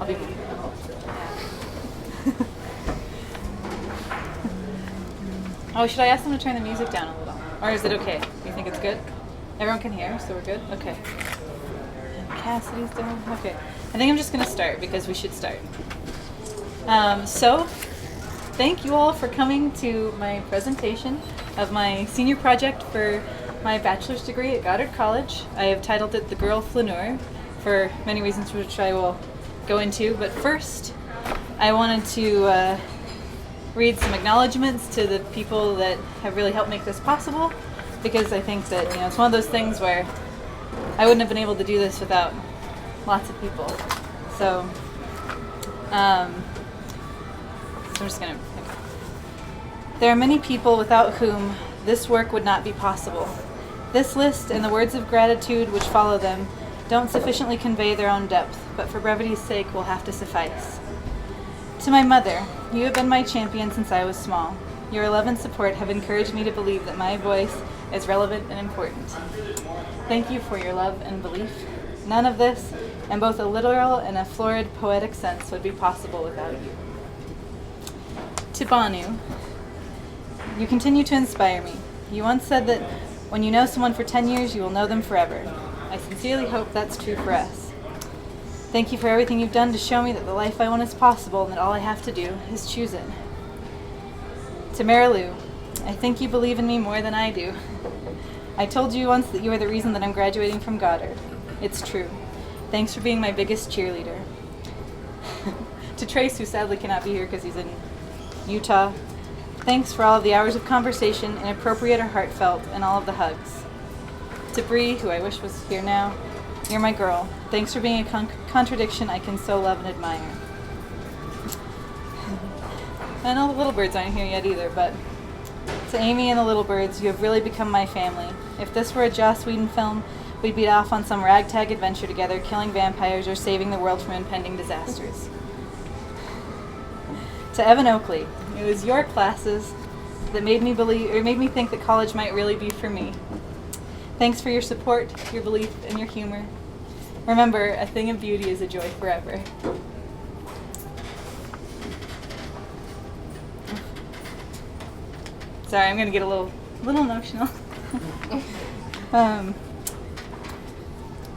I'll be. Oh, should I ask them to turn the music down a little? Or is it okay? You think it's good? Everyone can hear, so we're good? Okay. And Cassidy's down. Okay. I think I'm just going to start because we should start. So, thank you all for coming to my presentation of my senior project for my bachelor's degree at Goddard College. I have titled it the Girl Flaneur for many reasons which I will go into. But first, I wanted to read some acknowledgments to the people that have really helped make this possible, because I think that it's one of those things where I wouldn't have been able to do this without lots of people. So I'm just gonna. Okay. There are many people without whom this work would not be possible. This list and the words of gratitude which follow them don't sufficiently convey their own depth, but for brevity's sake will have to suffice. To my mother, you have been my champion since I was small. Your love and support have encouraged me to believe that my voice is relevant and important. Thank you for your love and belief. None of this, in both a literal and a florid poetic sense, would be possible without you. To Banu, you continue to inspire me. You once said that when you know someone for 10 years, you will know them forever. I sincerely hope that's true for us. Thank you for everything you've done to show me that the life I want is possible and that all I have to do is choose it. To Marilu, I think you believe in me more than I do. I told you once that you are the reason that I'm graduating from Goddard. It's true. Thanks for being my biggest cheerleader. To Trace, who sadly cannot be here because he's in Utah, thanks for all of the hours of conversation, inappropriate or heartfelt, and all of the hugs. To Bree, who I wish was here now, you're my girl. Thanks for being a contradiction I can so love and admire. I know the Little Birds aren't here yet either, but to Amy and the Little Birds, you have really become my family. If this were a Joss Whedon film, we'd be off on some ragtag adventure together, killing vampires or saving the world from impending disasters. To Evan Oakley, it was your classes that made me think that college might really be for me. Thanks for your support, your belief, and your humor. Remember, a thing of beauty is a joy forever. Sorry, I'm gonna get a little emotional.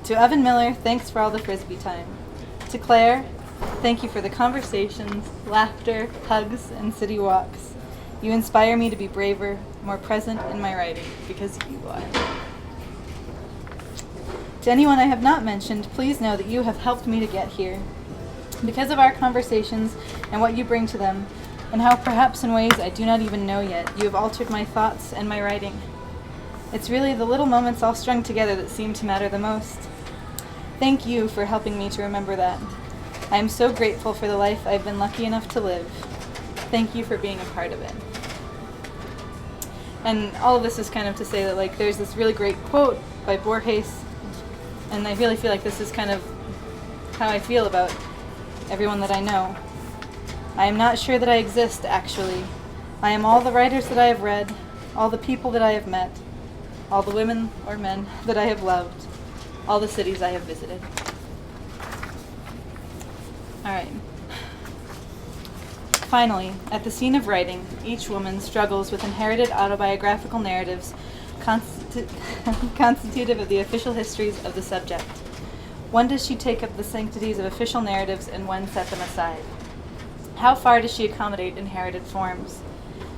To Evan Miller, thanks for all the Frisbee time. To Claire, thank you for the conversations, laughter, hugs, and city walks. You inspire me to be braver, more present in my writing, because you are. To anyone I have not mentioned, please know that you have helped me to get here. Because of our conversations and what you bring to them, and how perhaps in ways I do not even know yet, you have altered my thoughts and my writing. It's really the little moments all strung together that seem to matter the most. Thank you for helping me to remember that. I am so grateful for the life I've been lucky enough to live. Thank you for being a part of it. And all of this is kind of to say that there's this really great quote by Borges, and I really feel like this is kind of how I feel about everyone that I know. I am not sure that I exist, actually. I am all the writers that I have read, all the people that I have met, all the women or men that I have loved, all the cities I have visited. All right. Finally, at the scene of writing, each woman struggles with inherited autobiographical narratives constitutive of the official histories of the subject. When does she take up the sanctities of official narratives and when set them aside? How far does she accommodate inherited forms?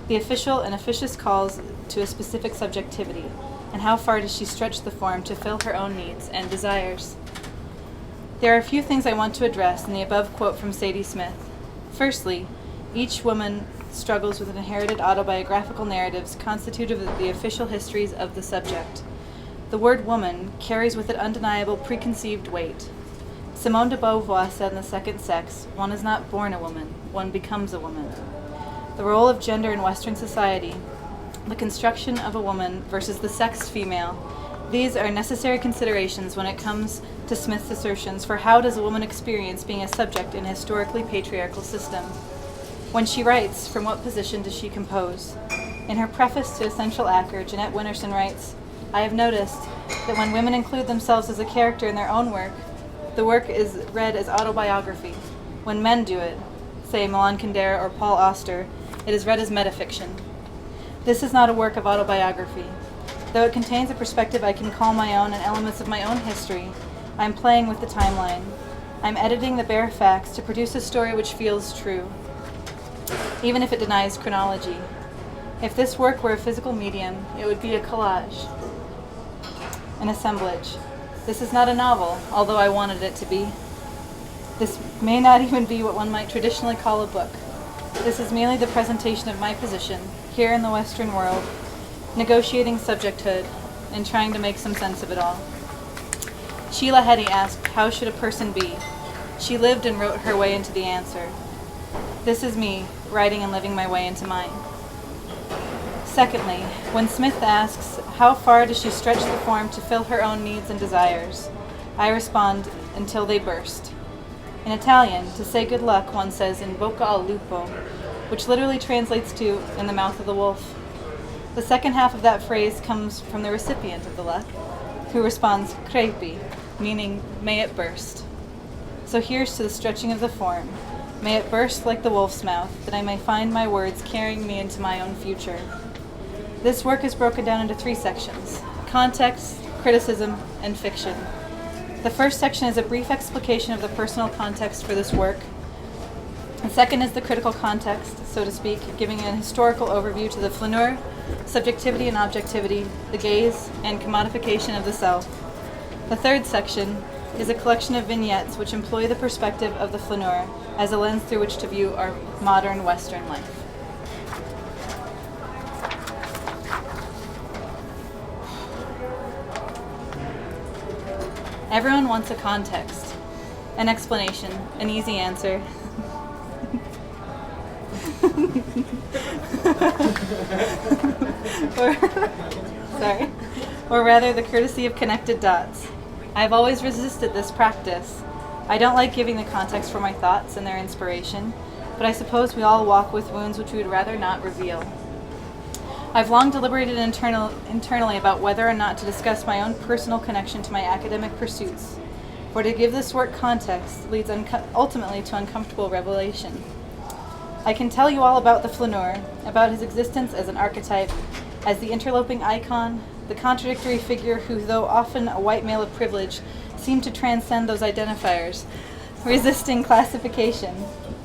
The official and officious calls to a specific subjectivity, and how far does she stretch the form to fill her own needs and desires? There are a few things I want to address in the above quote from Sadie Smith. Firstly, each woman struggles with inherited autobiographical narratives constitutive of the official histories of the subject. The word woman carries with it undeniable preconceived weight. Simone de Beauvoir said in The Second Sex, one is not born a woman, one becomes a woman. The role of gender in Western society, the construction of a woman versus the sexed female, these are necessary considerations when it comes to Smith's assertions for how does a woman experience being a subject in a historically patriarchal system. When she writes, from what position does she compose? In her preface to Essential Acker, Jeanette Winterson writes, I have noticed that when women include themselves as a character in their own work, the work is read as autobiography. When men do it, say Milan Kundera or Paul Auster, it is read as metafiction. This is not a work of autobiography. Though it contains a perspective I can call my own and elements of my own history, I am playing with the timeline. I'm editing the bare facts to produce a story which feels true, even if it denies chronology. If this work were a physical medium, it would be a collage, an assemblage. This is not a novel, although I wanted it to be. This may not even be what one might traditionally call a book. This is merely the presentation of my position, here in the Western world, negotiating subjecthood, and trying to make some sense of it all. Sheila Heti asked, how should a person be? She lived and wrote her way into the answer. This is me, writing and living my way into mine. Secondly, when Smith asks, how far does she stretch the form to fill her own needs and desires? I respond, until they burst. In Italian, to say good luck, one says in bocca al lupo, which literally translates to in the mouth of the wolf. The second half of that phrase comes from the recipient of the luck, who responds crepi, meaning may it burst. So here's to the stretching of the form. May it burst like the wolf's mouth, that I may find my words carrying me into my own future. This work is broken down into 3 sections: context, criticism, and fiction. The first section is a brief explication of the personal context for this work. The second is the critical context, so to speak, giving an historical overview to the flaneur, subjectivity and objectivity, the gaze, and commodification of the self. The third section is a collection of vignettes which employ the perspective of the flaneur as a lens through which to view our modern Western life. Everyone wants a context, an explanation, an easy answer. or rather the courtesy of connected dots. I've always resisted this practice. I don't like giving the context for my thoughts and their inspiration, but I suppose we all walk with wounds which we would rather not reveal. I've long deliberated internally about whether or not to discuss my own personal connection to my academic pursuits, for to give this work context leads ultimately to uncomfortable revelation. I can tell you all about the flaneur, about his existence as an archetype, as the interloping icon, the contradictory figure who, though often a white male of privilege, seemed to transcend those identifiers, resisting classification.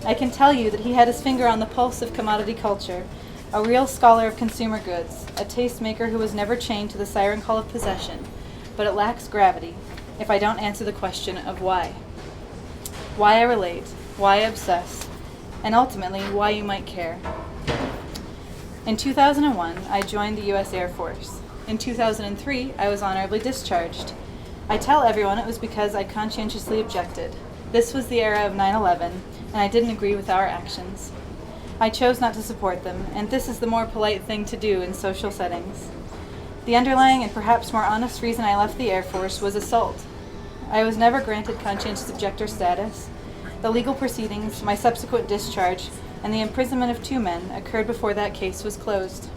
I can tell you that he had his finger on the pulse of commodity culture, a real scholar of consumer goods, a tastemaker who was never chained to the siren call of possession, but it lacks gravity if I don't answer the question of why. Why I relate, why I obsess, and ultimately why you might care. In 2001, I joined the U.S. Air Force. In 2003, I was honorably discharged. I tell everyone it was because I conscientiously objected. This was the era of 9/11, and I didn't agree with our actions. I chose not to support them, and this is the more polite thing to do in social settings. The underlying and perhaps more honest reason I left the Air Force was assault. I was never granted conscientious objector status. The legal proceedings, my subsequent discharge, and the imprisonment of 2 men occurred before that case was closed.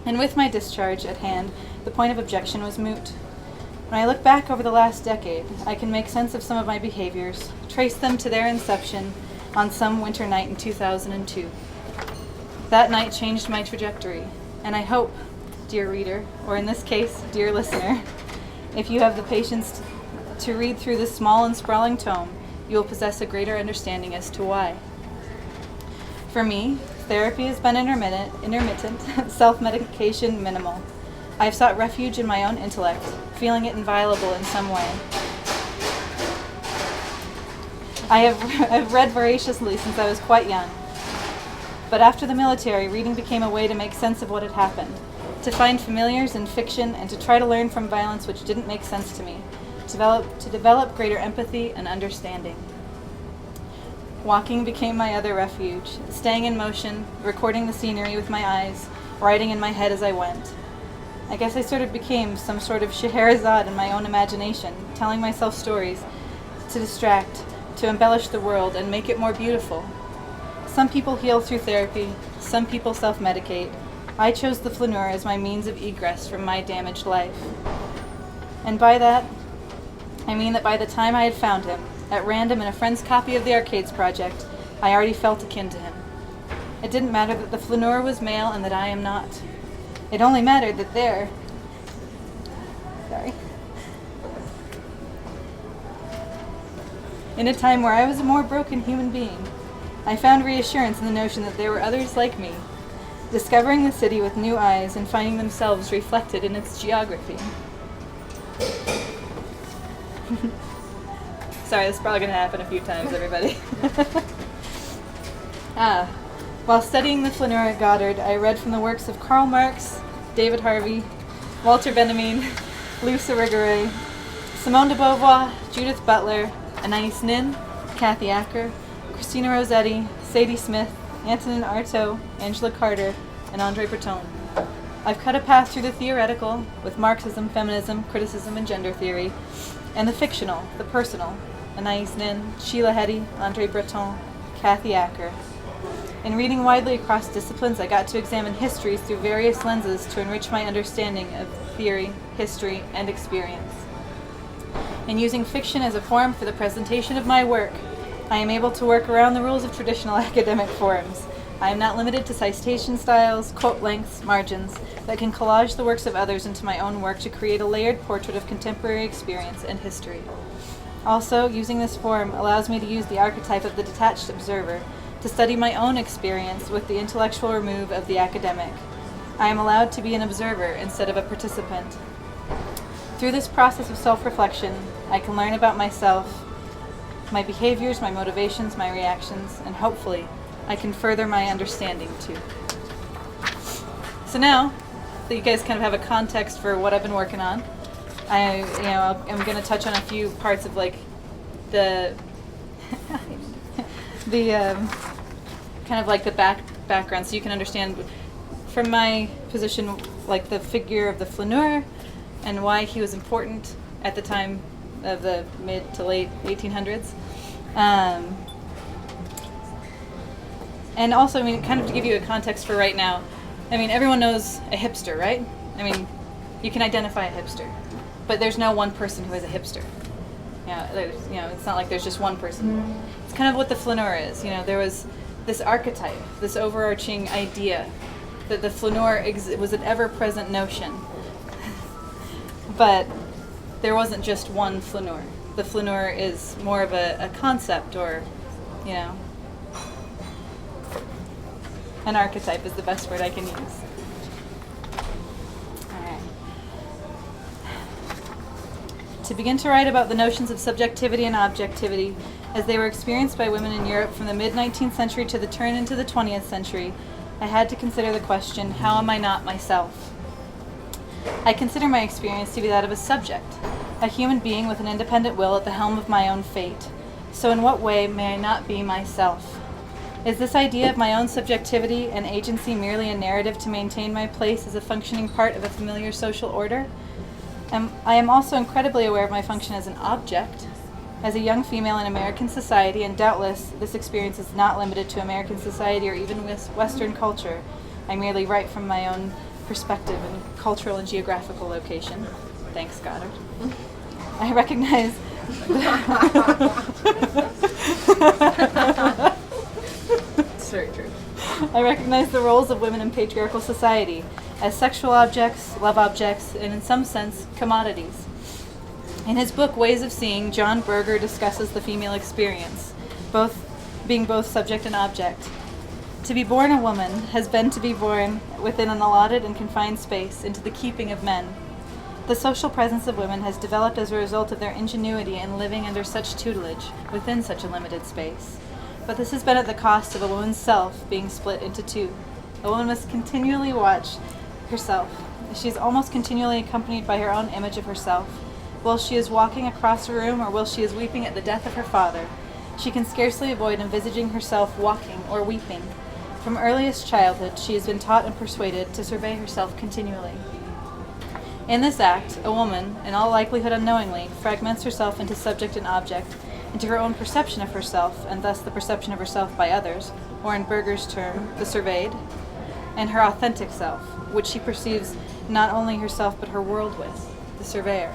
And with my discharge at hand, the point of objection was moot. When I look back over the last decade, I can make sense of some of my behaviors, trace them to their inception on some winter night in 2002. That night changed my trajectory, and I hope, dear reader, or in this case, dear listener, if you have the patience to read through this small and sprawling tome, you will possess a greater understanding as to why. For me, therapy has been intermittent, self-medication minimal. I have sought refuge in my own intellect, feeling it inviolable in some way. I've read voraciously since I was quite young. But after the military, reading became a way to make sense of what had happened, to find familiars in fiction, and to try to learn from violence which didn't make sense to me, to develop greater empathy and understanding. Walking became my other refuge, staying in motion, recording the scenery with my eyes, writing in my head as I went. I guess I sort of became some sort of Scheherazade in my own imagination, telling myself stories to distract, to embellish the world and make it more beautiful. Some people heal through therapy, some people self-medicate. I chose the flaneur as my means of egress from my damaged life. And by that, I mean that by the time I had found him, at random in a friend's copy of the Arcades Project, I already felt akin to him. It didn't matter that the Flaneur was male and that I am not. It only mattered that in a time where I was a more broken human being, I found reassurance in the notion that there were others like me, discovering the city with new eyes and finding themselves reflected in its geography. Sorry, this is probably going to happen a few times, everybody. While studying the Flaneur at Goddard, I read from the works of Karl Marx, David Harvey, Walter Benjamin, Luce Irigaray, Simone de Beauvoir, Judith Butler, Anais Nin, Kathy Acker, Christina Rossetti, Sadie Smith, Antonin Artaud, Angela Carter, and Andre Breton. I've cut a path through the theoretical, with Marxism, feminism, criticism, and gender theory, and the fictional, the personal, Anais Nin, Sheila Heti, Andre Breton, Kathy Acker. In reading widely across disciplines, I got to examine histories through various lenses to enrich my understanding of theory, history, and experience. In using fiction as a form for the presentation of my work, I am able to work around the rules of traditional academic forms. I am not limited to citation styles, quote lengths, margins, that can collage the works of others into my own work to create a layered portrait of contemporary experience and history. Also, using this form allows me to use the archetype of the detached observer to study my own experience with the intellectual remove of the academic. I am allowed to be an observer instead of a participant. Through this process of self-reflection, I can learn about myself, my behaviors, my motivations, my reactions, and hopefully I can further my understanding too. So now that you guys kind of have a context for what I've been working on, I'm going to touch on a few parts of like the kind of like the background, so you can understand from my position like the figure of the Flaneur and why he was important at the time of the mid to late 1800s. And also, I mean, kind of to give you a context for right now, I mean, everyone knows a hipster, right? I mean, you can identify a hipster, but there's no one person who is a hipster. It's not like there's just one person. It's kind of what the Flaneur is. There was this archetype, this overarching idea that the Flaneur was an ever-present notion. But there wasn't just one Flaneur. The Flaneur is more of a concept, or, an archetype is the best word I can use. Alright. To begin to write about the notions of subjectivity and objectivity as they were experienced by women in Europe from the mid-19th century to the turn into the 20th century, I had to consider the question, how am I not myself? I consider my experience to be that of a subject, a human being with an independent will at the helm of my own fate. So in what way may I not be myself? Is this idea of my own subjectivity and agency merely a narrative to maintain my place as a functioning part of a familiar social order? I am also incredibly aware of my function as an object. As a young female in American society, and doubtless this experience is not limited to American society or even Western culture, I merely write from my own perspective and cultural and geographical location. Thanks, Goddard. I recognize It's very true. I recognize the roles of women in patriarchal society as sexual objects, love objects, and in some sense, commodities. In his book, Ways of Seeing, John Berger discusses the female experience, being both subject and object. To be born a woman has been to be born within an allotted and confined space into the keeping of men. The social presence of women has developed as a result of their ingenuity in living under such tutelage within such a limited space. But this has been at the cost of a woman's self being split into two. A woman must continually watch herself. She is almost continually accompanied by her own image of herself. While she is walking across a room or while she is weeping at the death of her father, she can scarcely avoid envisaging herself walking or weeping. From earliest childhood, she has been taught and persuaded to survey herself continually. In this act, a woman, in all likelihood unknowingly, fragments herself into subject and object, into her own perception of herself, and thus the perception of herself by others, or in Berger's term, the surveyed, and her authentic self, which she perceives not only herself but her world with, the surveyor.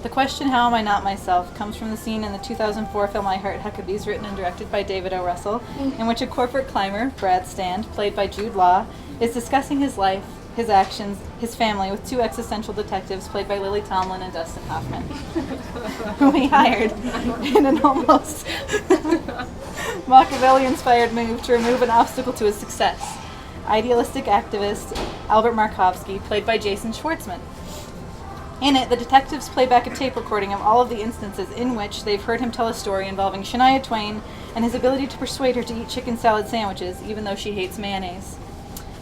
The question, how am I not myself, comes from the scene in the 2004 film I Heart Huckabees, written and directed by David O. Russell, in which a corporate climber, Brad Stand, played by Jude Law, is discussing his life, his actions, his family with two existential detectives played by Lily Tomlin and Dustin Hoffman, whom he hired in an almost Machiavelli-inspired move to remove an obstacle to his success. Idealistic activist Albert Markovsky, played by Jason Schwartzman. In it, the detectives play back a tape recording of all of the instances in which they've heard him tell a story involving Shania Twain and his ability to persuade her to eat chicken salad sandwiches, even though she hates mayonnaise.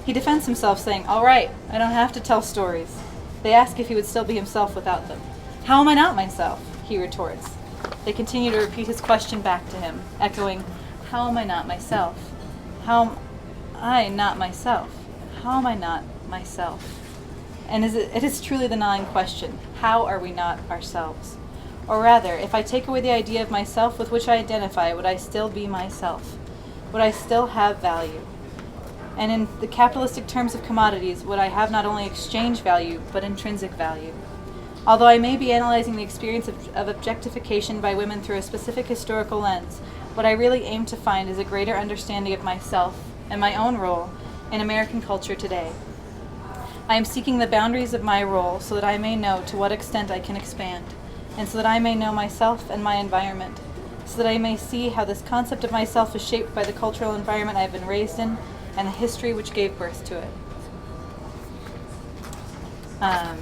He defends himself, saying, "All right, I don't have to tell stories." They ask if he would still be himself without them. "How am I not myself?" he retorts. They continue to repeat his question back to him, echoing, "How am I not myself? How am I not myself? How am I not myself?" And it is truly the gnawing question, how are we not ourselves? Or rather, if I take away the idea of myself with which I identify, would I still be myself? Would I still have value? And in the capitalistic terms of commodities, would I have not only exchange value, but intrinsic value? Although I may be analyzing the experience of objectification by women through a specific historical lens, what I really aim to find is a greater understanding of myself and my own role in American culture today. I am seeking the boundaries of my role so that I may know to what extent I can expand, and so that I may know myself and my environment, so that I may see how this concept of myself is shaped by the cultural environment I have been raised in and the history which gave birth to it. Now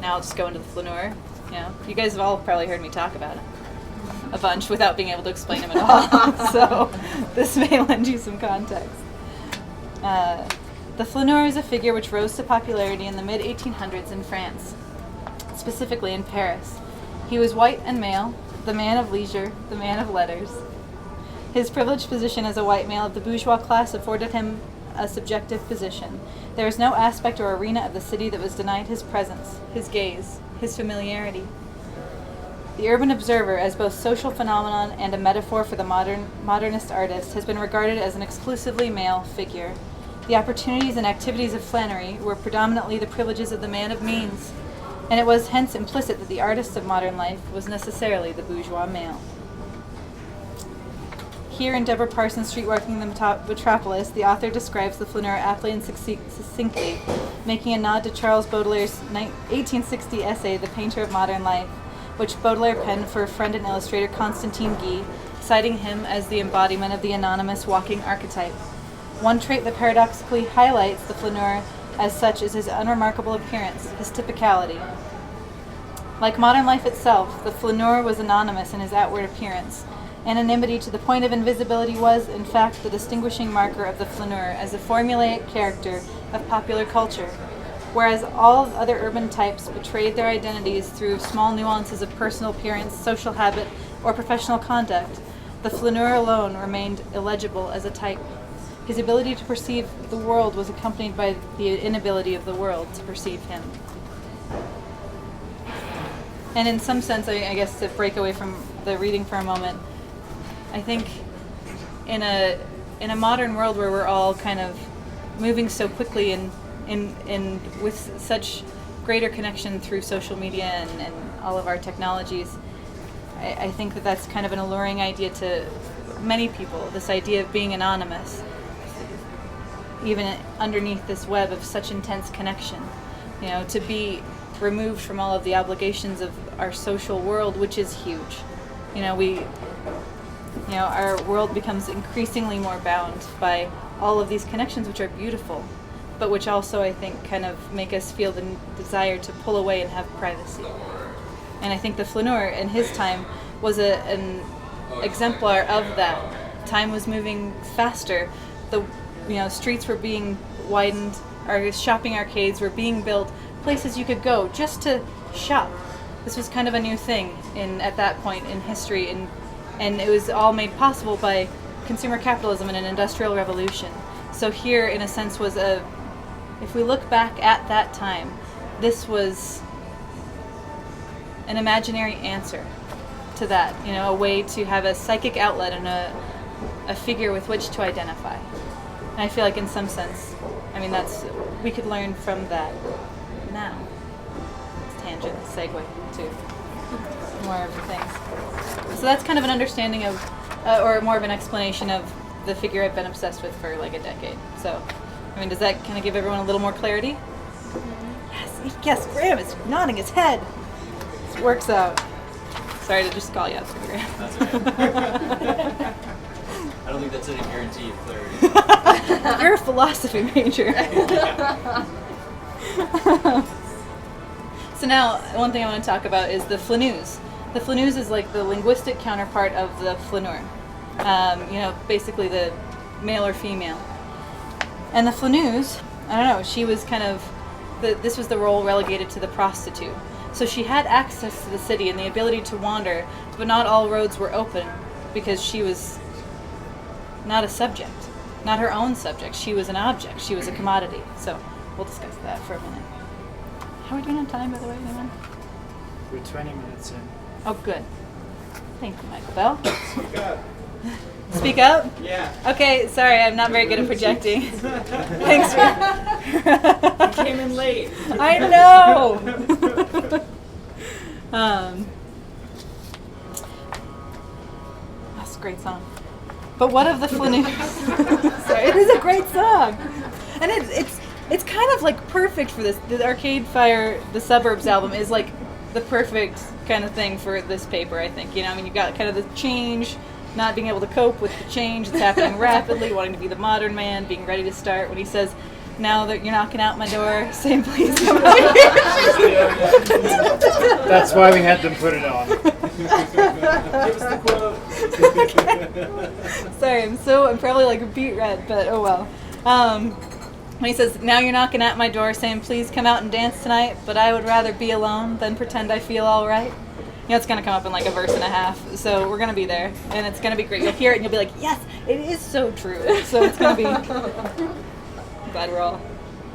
I'll just go into the flaneur. You guys have all probably heard me talk about it a bunch without being able to explain them at all, so this may lend you some context. The flaneur is a figure which rose to popularity in the mid-1800s in France, specifically in Paris. He was white and male, the man of leisure, the man of letters. His privileged position as a white male of the bourgeois class afforded him a subjective position. There was no aspect or arena of the city that was denied his presence, his gaze, his familiarity. The urban observer, as both social phenomenon and a metaphor for the modernist artist, has been regarded as an exclusively male figure. The opportunities and activities of Flannery were predominantly the privileges of the man of means, and it was hence implicit that the artist of modern life was necessarily the bourgeois male. Here in Deborah Parsons' Street Walking the Metropolis, the author describes the flaneur aptly and succinctly, making a nod to Charles Baudelaire's 1860 essay, The Painter of Modern Life, which Baudelaire penned for friend and illustrator Constantine Guy, citing him as the embodiment of the anonymous walking archetype. One trait that paradoxically highlights the flaneur as such is his unremarkable appearance, his typicality. Like modern life itself, the flaneur was anonymous in his outward appearance. Anonymity to the point of invisibility was, in fact, the distinguishing marker of the flaneur as a formulaic character of popular culture, whereas all other urban types betrayed their identities through small nuances of personal appearance, social habit, or professional conduct. The flaneur alone remained illegible as a type. His ability to perceive the world was accompanied by the inability of the world to perceive him. And in some sense, I guess to break away from the reading for a moment, I think in a modern world where we're all kind of moving so quickly and with such greater connection through social media and all of our technologies, I think that that's kind of an alluring idea to many people, this idea of being anonymous, even underneath this web of such intense connection, to be removed from all of the obligations of our social world, which is huge. Our world becomes increasingly more bound by all of these connections, which are beautiful, but which also, I think, kind of make us feel the desire to pull away and have privacy. And I think the flaneur in his time was an exemplar of that. Time was moving faster. The streets were being widened, our shopping arcades were being built, places you could go just to shop. This was kind of a new thing at that point in history, and it was all made possible by consumer capitalism and an industrial revolution. So here, in a sense, if we look back at that time, this was an imaginary answer to that, a way to have a psychic outlet and a figure with which to identify. And I feel like in some sense, we could learn from that now. Tangent, segue, too. more of the things. So that's kind of an understanding of, or more of an explanation of the figure I've been obsessed with for like a decade. So, I mean, does that kind of give everyone a little more clarity? Mm-hmm. Yes, Graham is nodding his head. This works out. Sorry to just call you out, Graham. That's okay. I don't think that's any guarantee of clarity. You're a philosophy major. So now, one thing I want to talk about is the flaneuse. The flaneuse is like the linguistic counterpart of the flaneur. Basically the male or female. And the flaneuse, I don't know, she was kind of, this was the role relegated to the prostitute. So she had access to the city and the ability to wander, but not all roads were open because she was not a subject, not her own subject. She was an object. She was a commodity. So we'll discuss that for a minute. How are we doing on time, by the way, anyone? We're 20 minutes in. Oh, good. Thank you, Michael Bell. Speak up. Speak up? Yeah. Okay, sorry, I'm not very good at projecting. Thanks for... You came in late. I know! That's a great song. But what of the flaneuse? Sorry, it is a great song! And it's kind of like perfect for this. The Arcade Fire, the Suburbs album is like the perfect kind of thing for this paper, I think. You know, I mean, you've got kind of the change, not being able to cope with the change that's happening rapidly, wanting to be the modern man, being ready to start. When he says, now that you're knocking out my door, saying please come out. That's why we had them put it on. Give us the quote. Sorry, I'm probably like a beet red, but oh well. When he says, now you're knocking at my door saying please come out and dance tonight, but I would rather be alone than pretend I feel all right. You know, it's going to come up in like a verse and a half, so we're going to be there, and it's going to be great. You'll hear it, and you'll be like, yes, it is so true. So it's going to be... I'm glad we're all...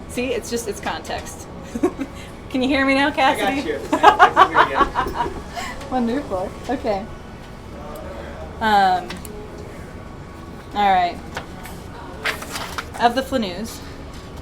See, it's context. Can you hear me now, Cassidy? I got you. Wonderful. Okay. All right. Of the flaneuse,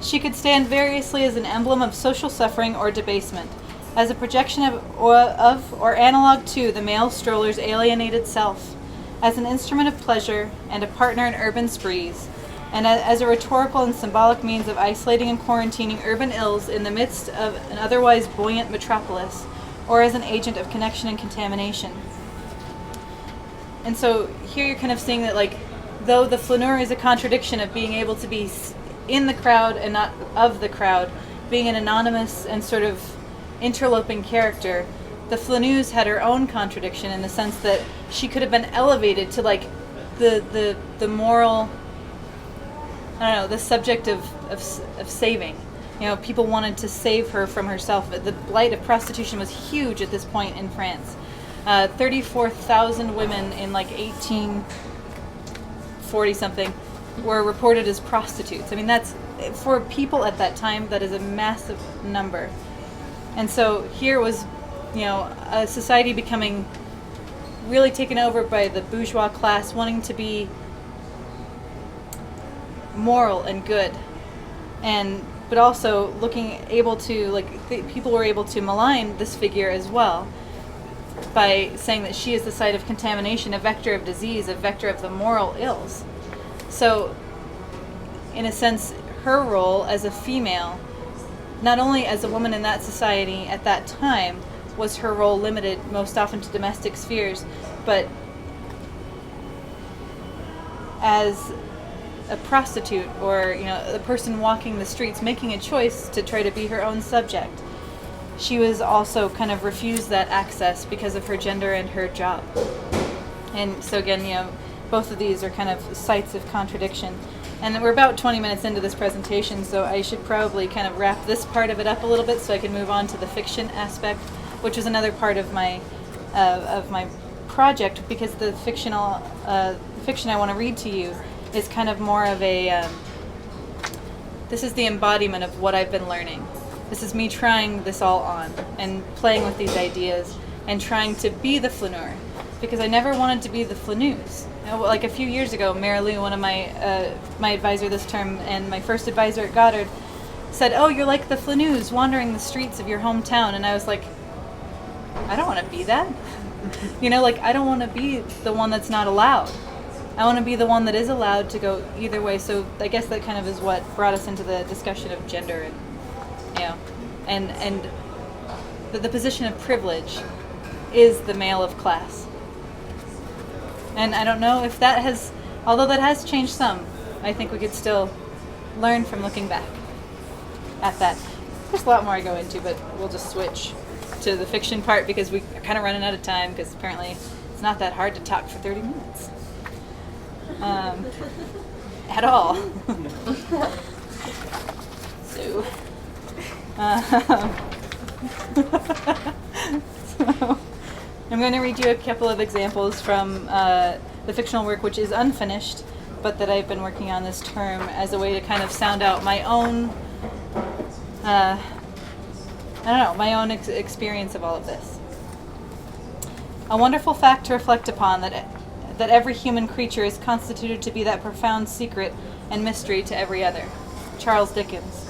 she could stand variously as an emblem of social suffering or debasement, as a projection of or analog to the male stroller's alienated self, as an instrument of pleasure and a partner in urban sprees, and as a rhetorical and symbolic means of isolating and quarantining urban ills in the midst of an otherwise buoyant metropolis, or as an agent of connection and contamination. And so here you're kind of seeing that, like, though the flaneur is a contradiction of being able to be in the crowd and not of the crowd, being an anonymous and sort of interloping character, the flaneuse had her own contradiction in the sense that she could have been elevated to like the moral, I don't know, the subject of saving. You know, people wanted to save her from herself. The blight of prostitution was huge at this point in France. 34,000 women in like 1840 something were reported as prostitutes. I mean, that's, for people at that time, that is a massive number. And so here was, you know, a society becoming really taken over by the bourgeois class wanting to be moral and good, but also able to, like, people were able to malign this figure as well by saying that she is the site of contamination, a vector of disease, a vector of the moral ills. So, in a sense, her role as a female, not only as a woman in that society at that time, was her role limited most often to domestic spheres, but as a prostitute or, you know, a person walking the streets making a choice to try to be her own subject, she was also kind of refused that access because of her gender and her job. And so again, you know, both of these are kind of sites of contradiction. And we're about 20 minutes into this presentation, so I should probably kind of wrap this part of it up a little bit so I can move on to the fiction aspect, which is another part of my project, because the fiction I want to read to you is kind of more of a, this is the embodiment of what I've been learning. This is me trying this all on and playing with these ideas and trying to be the flaneur, because I never wanted to be the flaneuse. You know, like a few years ago, Mary Lou, one of my advisor this term and my first advisor at Goddard, said, "Oh, you're like the flaneuse wandering the streets of your hometown," and I was like, I don't want to be that. You know, like, I don't want to be the one that's not allowed. I want to be the one that is allowed to go either way. So I guess that kind of is what brought us into the discussion of gender and, you know, and the position of privilege is the male of class. And I don't know if that has, although that has changed some, I think we could still learn from looking back at that. There's a lot more I go into, but we'll just switch to the fiction part because we're kind of running out of time because apparently it's not that hard to talk for 30 minutes. At all. So, so, I'm going to read you a couple of examples from the fictional work, which is unfinished, but that I've been working on this term as a way to kind of sound out my own, my own experience of all of this. A wonderful fact to reflect upon that every human creature is constituted to be that profound secret and mystery to every other. Charles Dickens.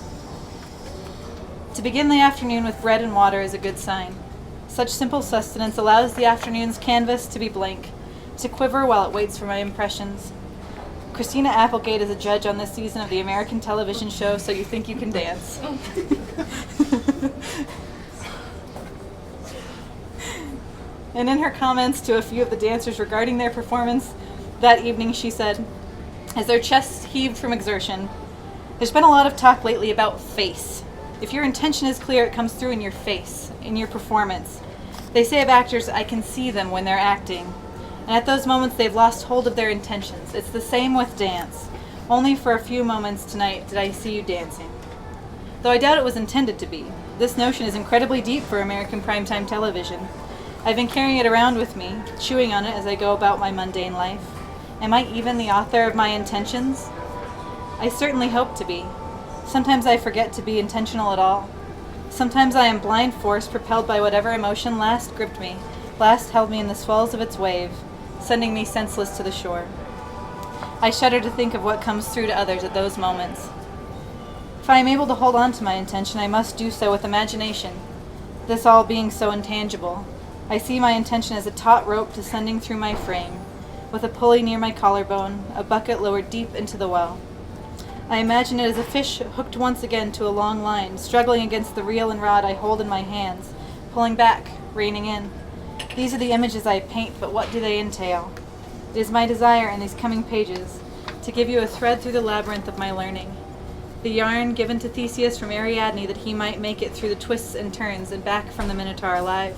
To begin the afternoon with bread and water is a good sign. Such simple sustenance allows the afternoon's canvas to be blank, to quiver while it waits for my impressions. Christina Applegate is a judge on this season of the American television show So You Think You Can Dance. And in her comments to a few of the dancers regarding their performance that evening, she said, as their chests heaved from exertion, "There's been a lot of talk lately about face. If your intention is clear, it comes through in your face, in your performance. They say of actors, I can see them when they're acting. And at those moments, they've lost hold of their intentions. It's the same with dance. Only for a few moments tonight did I see you dancing." Though I doubt it was intended to be, this notion is incredibly deep for American primetime television. I've been carrying it around with me, chewing on it as I go about my mundane life. Am I even the author of my intentions? I certainly hope to be. Sometimes I forget to be intentional at all. Sometimes I am blind force propelled by whatever emotion last gripped me, last held me in the swells of its wave, sending me senseless to the shore. I shudder to think of what comes through to others at those moments. If I am able to hold on to my intention, I must do so with imagination, this all being so intangible. I see my intention as a taut rope descending through my frame, with a pulley near my collarbone, a bucket lowered deep into the well. I imagine it as a fish hooked once again to a long line, struggling against the reel and rod I hold in my hands, pulling back, reining in. These are the images I paint, but what do they entail? It is my desire in these coming pages to give you a thread through the labyrinth of my learning, the yarn given to Theseus from Ariadne that he might make it through the twists and turns and back from the Minotaur alive.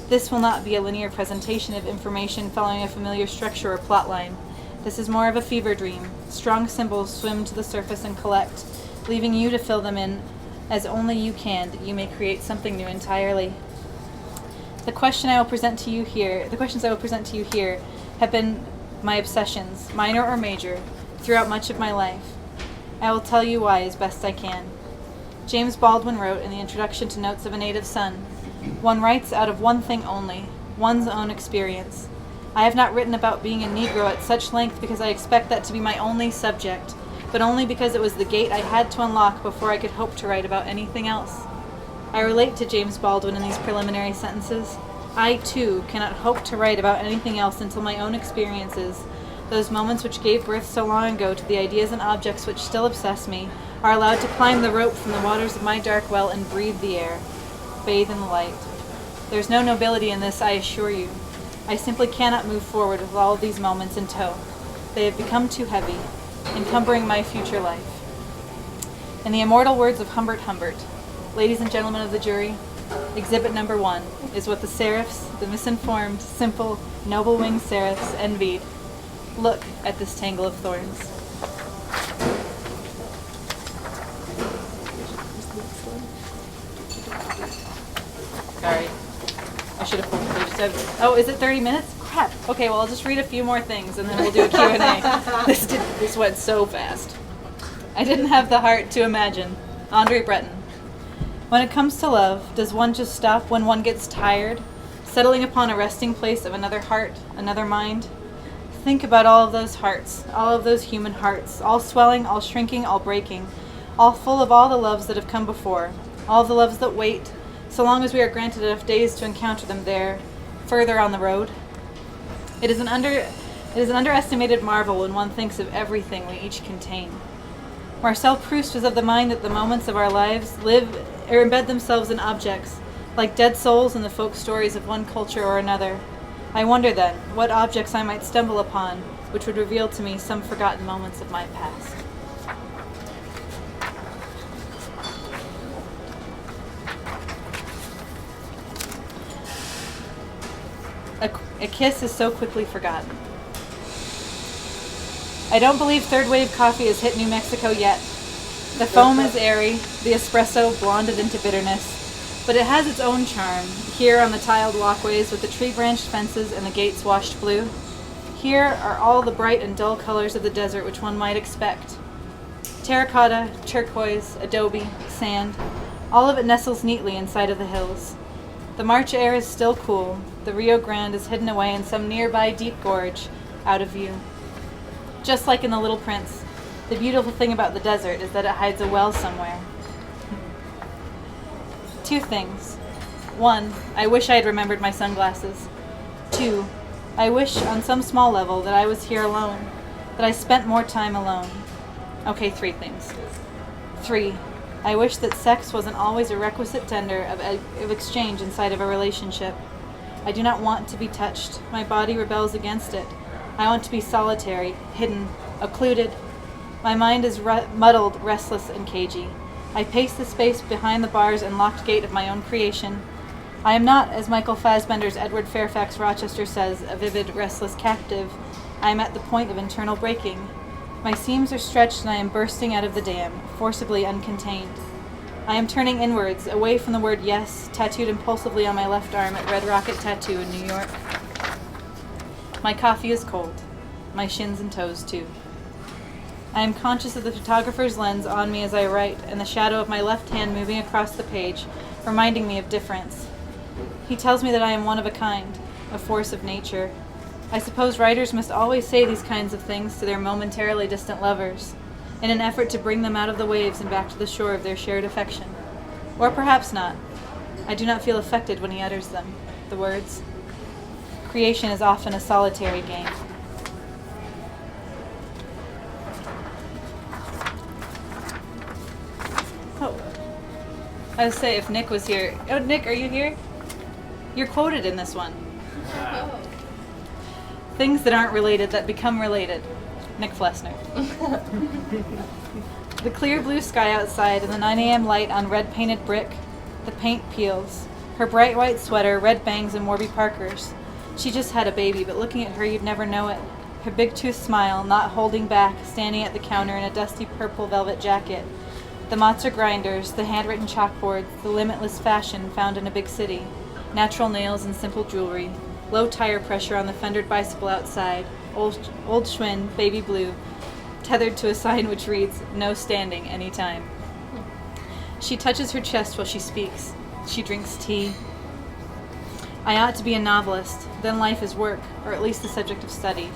This will not be a linear presentation of information following a familiar structure or plotline. This is more of a fever dream. Strong symbols swim to the surface and collect, leaving you to fill them in as only you can, that you may create something new entirely. The questions I will present to you here have been my obsessions, minor or major, throughout much of my life. I will tell you why as best I can. James Baldwin wrote in the introduction to Notes of a Native Son, "One writes out of one thing only, one's own experience. I have not written about being a Negro at such length because I expect that to be my only subject, but only because it was the gate I had to unlock before I could hope to write about anything else." I relate to James Baldwin in these preliminary sentences. I, too, cannot hope to write about anything else until my own experiences, those moments which gave birth so long ago to the ideas and objects which still obsess me, are allowed to climb the rope from the waters of my dark well and breathe the air, bathe in the light. There's no nobility in this, I assure you. I simply cannot move forward with all of these moments in tow. They have become too heavy, encumbering my future life. In the immortal words of Humbert Humbert, ladies and gentlemen of the jury, exhibit number 1 is what the seraphs, the misinformed, simple, noble-winged seraphs envied. Look at this tangle of thorns. Sorry. I should have pulled the pages out. Oh, is it 30 minutes? Crap. Okay, well, I'll just read a few more things and then we'll do a Q&A. This went so fast. I didn't have the heart to imagine. Andre Breton. When it comes to love, does one just stop when one gets tired, settling upon a resting place of another heart, another mind? Think about all of those hearts, all of those human hearts, all swelling, all shrinking, all breaking, all full of all the loves that have come before, all the loves that wait, so long as we are granted enough days to encounter them there, further on the road. It is an underestimated marvel when one thinks of everything we each contain. Marcel Proust was of the mind that the moments of our lives live or embed themselves in objects, like dead souls in the folk stories of one culture or another. I wonder then, what objects I might stumble upon, which would reveal to me some forgotten moments of my past. A kiss is so quickly forgotten. I don't believe third wave coffee has hit New Mexico yet. The foam is airy, the espresso blonded into bitterness, but it has its own charm, here on the tiled walkways with the tree-branched fences and the gates washed blue. Here are all the bright and dull colors of the desert which one might expect. Terracotta, turquoise, adobe, sand, all of it nestles neatly inside of the hills. The March air is still cool. The Rio Grande is hidden away in some nearby deep gorge, out of view. Just like in The Little Prince, the beautiful thing about the desert is that it hides a well somewhere. 2 things. 1, I wish I had remembered my sunglasses. 2, I wish on some small level that I was here alone, that I spent more time alone. Okay, 3 things. 3, I wish that sex wasn't always a requisite tender of exchange inside of a relationship. I do not want to be touched. My body rebels against it. I want to be solitary, hidden, occluded. My mind is muddled, restless, and cagey. I pace the space behind the bars and locked gate of my own creation. I am not, as Michael Fassbender's Edward Fairfax Rochester says, a vivid, restless captive. I am at the point of internal breaking. My seams are stretched and I am bursting out of the dam, forcibly uncontained. I am turning inwards, away from the word yes, tattooed impulsively on my left arm at Red Rocket Tattoo in New York. My coffee is cold. My shins and toes, too. I am conscious of the photographer's lens on me as I write, and the shadow of my left hand moving across the page, reminding me of difference. He tells me that I am one of a kind, a force of nature. I suppose writers must always say these kinds of things to their momentarily distant lovers, in an effort to bring them out of the waves and back to the shore of their shared affection. Or perhaps not. I do not feel affected when he utters them, the words. Creation is often a solitary game. Oh. I would say if Nick was here. Oh, Nick, are you here? You're quoted in this one. Things that aren't related that become related. Nick Flesner. The clear blue sky outside and the 9 a.m. light on red painted brick. The paint peels. Her bright white sweater, red bangs, and Warby Parkers. She just had a baby, but looking at her you'd never know it. Her big tooth smile, not holding back, standing at the counter in a dusty purple velvet jacket. The matzo grinders, the handwritten chalkboards, the limitless fashion found in a big city. Natural nails and simple jewelry. Low tire pressure on the fendered bicycle outside. Old Schwinn, baby blue, tethered to a sign which reads, "No standing, anytime." She touches her chest while she speaks. She drinks tea. I ought to be a novelist. Then life is work, or at least the subject of study.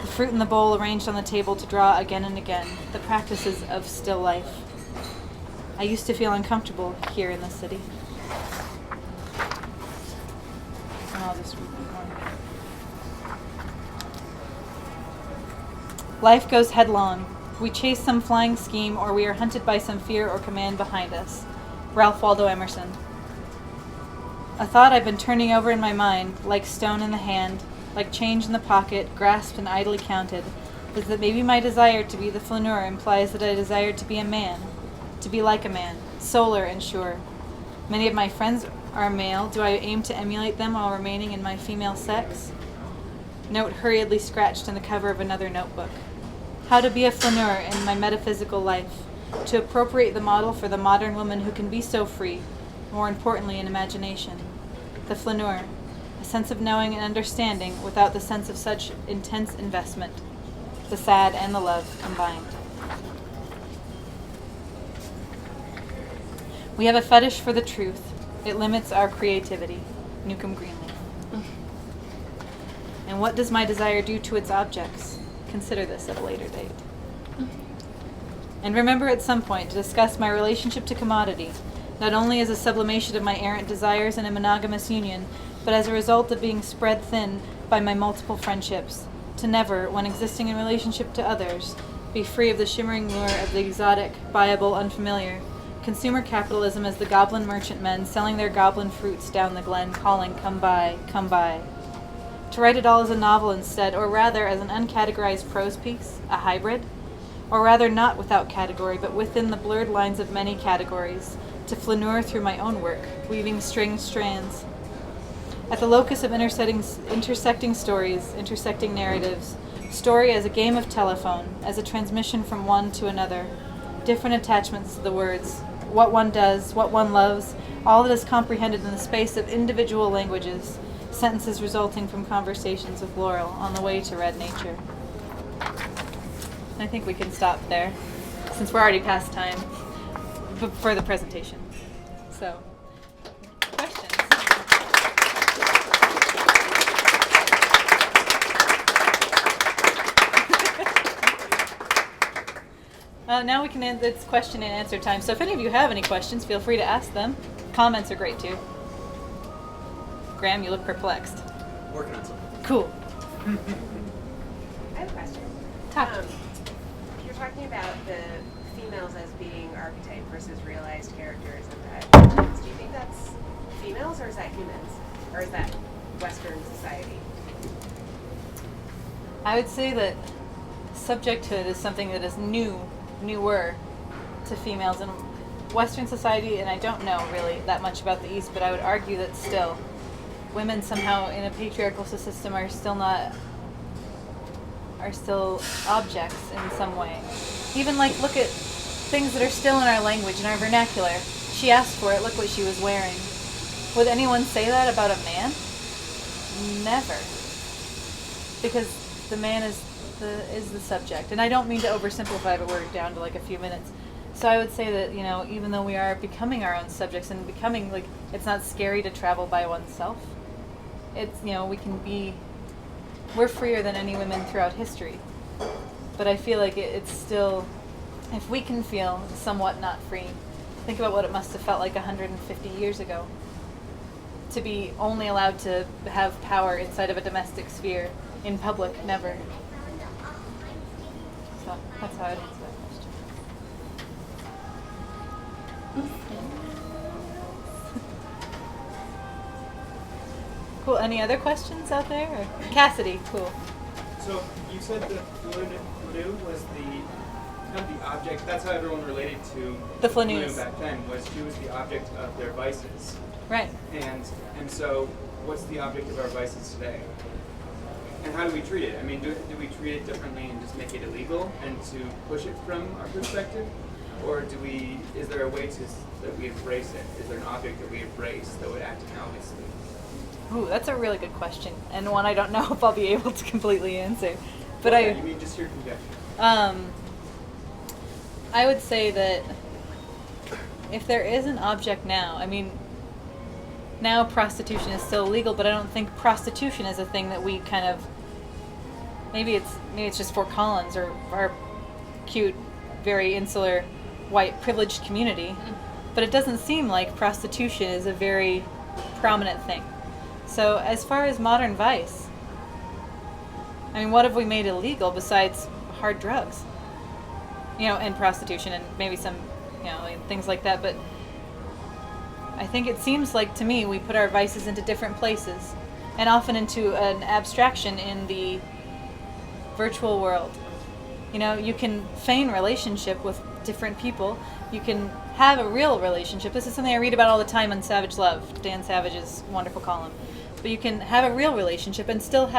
The fruit in the bowl arranged on the table to draw again and again. The practices of still life. I used to feel uncomfortable here in the city. And I'll just read one more. Life goes headlong. We chase some flying scheme, or we are hunted by some fear or command behind us. Ralph Waldo Emerson. A thought I've been turning over in my mind, like stone in the hand, like change in the pocket, grasped and idly counted, is that maybe my desire to be the flaneur implies that I desire to be a man, to be like a man, solar and sure. Many of my friends are male. Do I aim to emulate them while remaining in my female sex? Note hurriedly scratched in the cover of another notebook. How to be a flaneur in my metaphysical life, to appropriate the model for the modern woman who can be so free, more importantly in imagination. The flaneur, a sense of knowing and understanding without the sense of such intense investment, the sad and the love combined. We have a fetish for the truth. It limits our creativity. Newcomb Greenleaf. And what does my desire do to its objects? Consider this at a later date. And remember at some point to discuss my relationship to commodity, not only as a sublimation of my errant desires in a monogamous union, but as a result of being spread thin by my multiple friendships, to never, when existing in relationship to others, be free of the shimmering lure of the exotic, buyable, unfamiliar. Consumer capitalism as the goblin merchantmen selling their goblin fruits down the glen, calling, come by, come by. To write it all as a novel instead, or rather as an uncategorized prose piece, a hybrid, or rather not without category, but within the blurred lines of many categories, to flaneur through my own work, weaving stringed strands. At the locus of intersecting stories, intersecting narratives, story as a game of telephone, as a transmission from one to another, different attachments to the words, what one does, what one loves, all that is comprehended in the space of individual languages, sentences resulting from conversations with Laurel on the way to Red Nature. I think we can stop there, since we're already past time for the presentation. So, questions? Now we can end, it's question and answer time. So if any of you have any questions, feel free to ask them. Comments are great too. Graham, you look perplexed. Working on something. Cool. I have a question. Talk. You're talking about the females as being archetype versus realized characters and that. Do you think that's females or is that humans? Or is that Western society? I would say that subjecthood is something that is newer to females in Western society, and I don't know really that much about the East, but I would argue that still women somehow in a patriarchal system are still objects in some way. Even like look at things that are still in our language, in our vernacular. She asked for it, look what she was wearing. Would anyone say that about a man? Never. Because the man is the subject. And I don't mean to oversimplify, but we're down to like a few minutes. So I would say that, even though we are becoming our own subjects and becoming like, it's not scary to travel by oneself. It's, we're freer than any women throughout history. But I feel like it's still, if we can feel somewhat not free, think about what it must have felt like 150 years ago. To be only allowed to have power inside of a domestic sphere, in public, never. So that's how I'd answer that question. Cool. Any other questions out there? Or? Cassidy, cool. So you said that Flaneur was kind of the object. That's how everyone related to The Flaneurs back then. She was the object of their vices. Right. And so, what's the object of our vices today? And how do we treat it? I mean, do we treat it differently and just make it illegal and to push it from our perspective, or is there a way that we embrace it? Is there an object that we embrace that would act analogously? Ooh, that's a really good question, and one I don't know if I'll be able to completely answer. But You mean just your conjecture? I would say that if there is an object now, now prostitution is still illegal, but I don't think prostitution is a thing that we kind of, maybe it's just Fort Collins or our cute, very insular, white, privileged community, but it doesn't seem like prostitution is a very prominent thing. So as far as modern vice, what have we made illegal besides hard drugs? And prostitution and maybe some, things like that, but I think it seems like to me we put our vices into different places and often into an abstraction in the virtual world. You can feign relationship with different people. You can have a real relationship. This is something I read about all the time on Savage Love, Dan Savage's wonderful column. But you can have a real relationship and still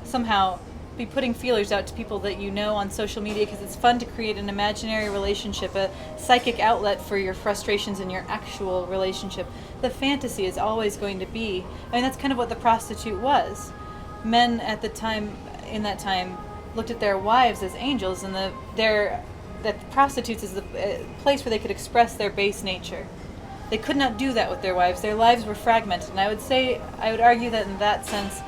somehow be putting feelers out to people that you know on social media because it's fun to create an imaginary relationship, a psychic outlet for your frustrations in your actual relationship. The fantasy is always going to be, that's kind of what the prostitute was. Men at the time, in that time, looked at their wives as angels, and that prostitutes is the place where they could express their base nature. They could not do that with their wives. Their lives were fragmented, and I would argue that in that sense,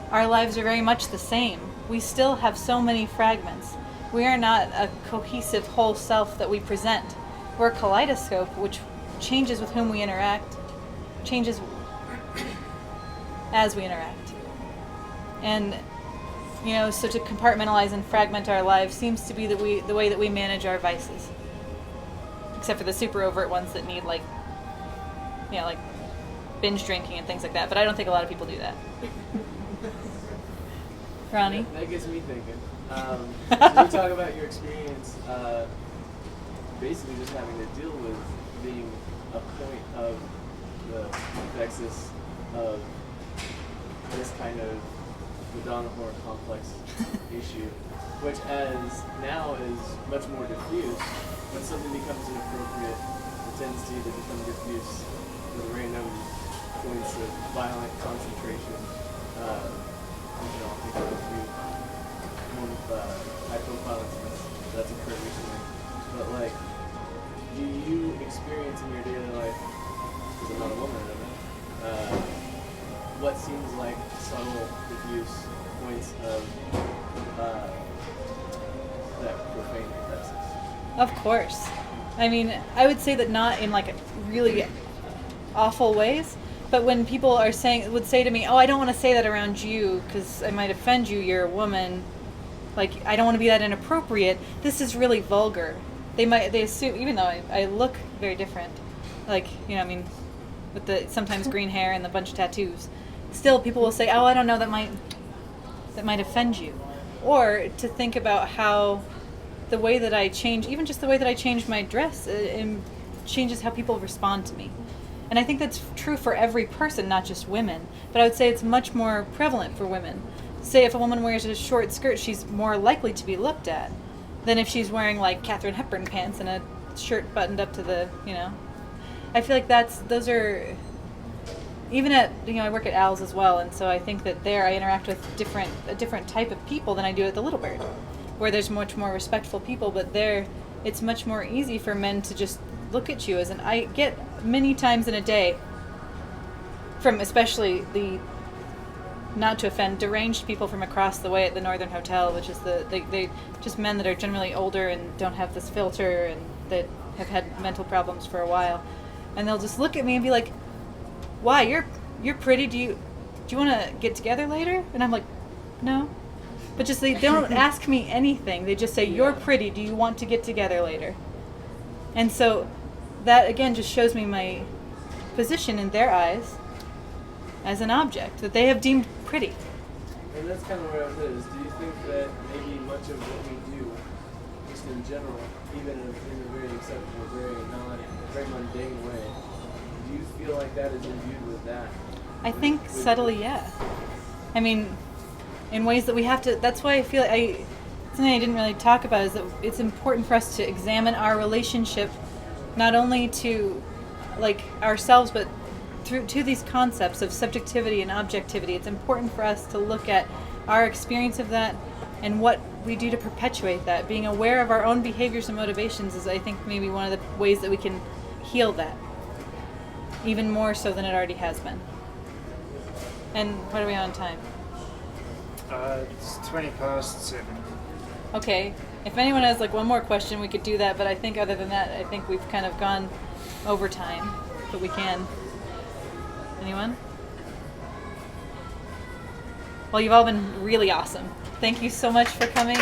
our lives are very much the same. We still have so many fragments. We are not a cohesive whole self that we present. We're a kaleidoscope which changes with whom we interact, changes as we interact. And so to compartmentalize and fragment our lives seems to be the way that we manage our vices. Except for the super overt ones that need like binge drinking and things like that. But I don't think a lot of people do that. Ronnie? That gets me thinking. So you talk about your experience basically just having to deal with being a point of the nexus of this kind of Madonna horror complex issue, which as now is much more diffuse. When something becomes inappropriate, the tendency to become diffuse with random points of violent concentration. I'll think of a few high-profile incidents that's occurred recently. But like, do you experience in your daily life, because I'm not a woman, what seems like subtle, diffuse points of that profane catharsis? Of course. I mean, I would say that not in like really awful ways, but when people would say to me, "Oh, I don't want to say that around you because I might offend you. You're a woman. Like, I don't want to be that inappropriate." This is really vulgar. They assume, even though I look very different, like with the sometimes green hair and the bunch of tattoos, still people will say, "Oh, I don't know, that might offend you," or to think about how the way that I change, even just the way that I change my dress, it changes how people respond to me. And I think that's true for every person, not just women. But I would say it's much more prevalent for women. Say if a woman wears a short skirt, she's more likely to be looked at than if she's wearing like Katharine Hepburn pants and a shirt buttoned up to the, I feel like those are, even at, I work at Al's as well, and so I think that there I interact with a different type of people than I do at the Little Bird, where there's much more respectful people, but there it's much more easy for men to just look at you I get many times in a day from especially the, not to offend, deranged people from across the way at the Northern Hotel, which is they just men that are generally older and don't have this filter and that have had mental problems for a while, and they'll just look at me and be like, "Why, you're pretty, do you want to get together later?" And I'm like, "No." But just they don't ask me anything. They just say, "You're pretty, do you want to get together later?" And so that again just shows me my position in their eyes as an object that they have deemed pretty. And that's kind of where it is. Do you think that maybe much of what we do, just in general, even in a very acceptable, very mundane way, do you feel like that is imbued with that? I think subtly, yeah. I mean, in ways that we have to, that's why I feel something I didn't really talk about is that it's important for us to examine our relationship not only to like ourselves but to these concepts of subjectivity and objectivity. It's important for us to look at our experience of that and what we do to perpetuate that. Being aware of our own behaviors and motivations is, I think, maybe one of the ways that we can heal that, even more so than it already has been. And what are we on time? It's 20 past 7. Okay, if anyone has like one more question, we could do that, but I think other than that, I think we've kind of gone over time, but we can. Anyone? Well, you've all been really awesome. Thank you so much for coming.